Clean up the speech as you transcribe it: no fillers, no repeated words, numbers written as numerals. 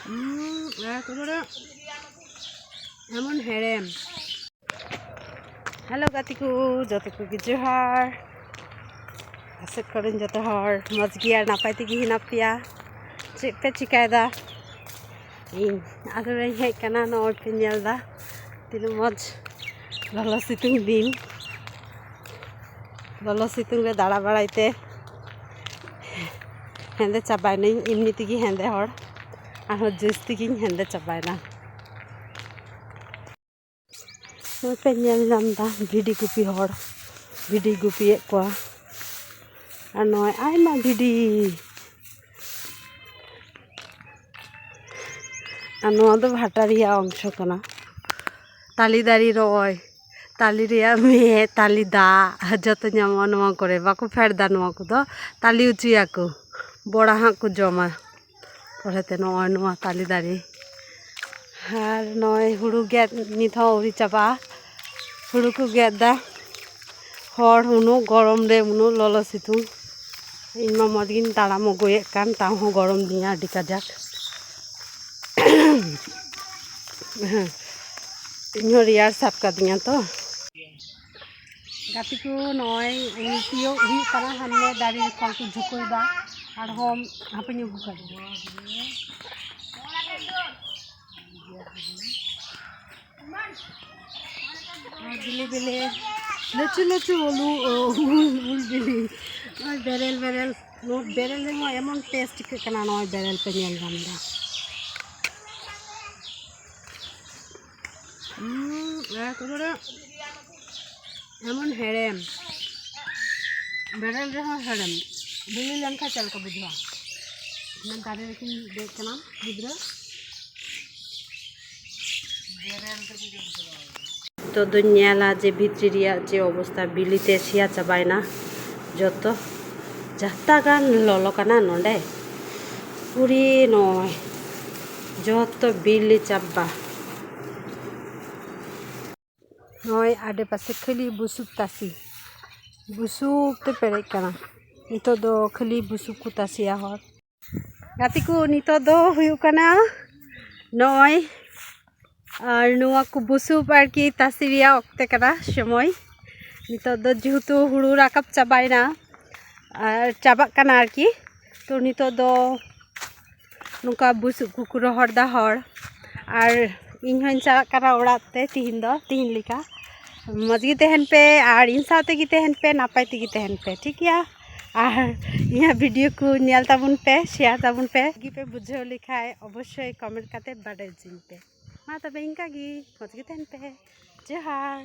একেবারে এমন হেরেম। Halo gatiku, joto ko Johar. Asik ko rin joto hor. Moj giar napay tigi hinapya. Chik pe chikaida. In ado rin hei kana no pinyal da. Tinu moj lolo situng din. Lolo situng re dara baraite. Hende chabay na imni tigi hende hor. Aho jus tigi hende chabay na. Penyal lambda bidi gupi hor. Bidi gupi ekwa. Anoy ay ma bidi. Ano ado bhatariya ongsho kana. Tali dari roy. Tali riya me tali da joto nyamo nwa kore bako ferda nwa ko do tali uchiya ko bora ha ko joma porete noy nwa tali dari. Har noy huru get nitho uri chaba. Huru ko get da hor huno gorom re huno lolo situng. Inma modgin tara mo goye kan ta ho gorom diya dikajak. Inyo riyar sap ka diya to. Gatiku noy ultiyo hi kana hamne dari kol ko jukoi da ar hom hapinyo bukar. Bili bili lechu lechu ulu ul bili noy berel no berel re mo emon taste ke kana noy berel pe nyel ganda. একেবারে এমন হেরেম বেড়াল Rhea হেরেম বিলি লঙ্কা চালকা বুঝবা না গাড়ি রেখে দেখলাম বুঝলো তো দুনিয়ালা যে ভিতরিয়া যে অবস্থা বিলিতে শিয়া চাবাই না যত যাত্রা গান ললকানা নডে পুরি নয় যত বিলি চাব্বা noy ade pase khali busuk tasi busuk te pere kana nito do khali busuk ku tasi hor gatiku nito do huyu kana noy ar nuwa ku busuk ar ki tasi riya okte kana somoy nito do jehutu huru rakap chabai na ar chabak kana ar ki to nito do nuka busuk ku rohor da hor ar ᱤᱧ ᱦᱚᱧ ᱪᱟᱞᱟᱜ ᱠᱟᱱᱟ ᱚᱲᱟᱜ ᱛᱮ ᱛᱤᱦᱤᱧ ᱞᱮᱠᱟ ᱢᱚᱡᱽ ᱜᱮ ᱛᱟᱦᱮᱱ ᱯᱮ ᱟᱨ ᱤᱧ ᱥᱟᱶ ᱛᱮᱜᱮ ᱛᱟᱦᱮᱱ ᱯᱮ ᱱᱟᱯᱟᱭ ᱛᱮᱜᱮ ᱛᱟᱦᱮᱱ ᱯᱮ ᱴᱷᱤᱠ ᱜᱮᱭᱟ ᱟᱨ ᱤᱧᱟᱹᱜ ᱵᱷᱤᱰᱤᱭᱳ ᱠᱚ ᱧᱮᱞ ᱛᱟᱵᱚᱱ ᱯᱮ ᱥᱮᱭᱟᱨ ᱛᱟᱵᱚᱱ ᱯᱮ ᱜᱮᱯᱮ ᱵᱩᱡᱷᱟᱹᱣ ᱞᱮᱠᱷᱟᱡ ᱚᱵᱚᱥᱥᱳᱭ ᱠᱚᱢᱮᱱᱴ ᱠᱟᱛᱮ ᱵᱟᱰᱟᱭ ᱦᱚᱪᱚᱧ ᱯᱮ ᱢᱟ ᱛᱚᱵᱮ ᱤᱱᱠᱟ ᱜᱮ ᱢᱚᱡᱽ ᱜᱮ ᱛᱟᱦᱮᱱ ᱯᱮ ᱡᱚᱦᱟᱨ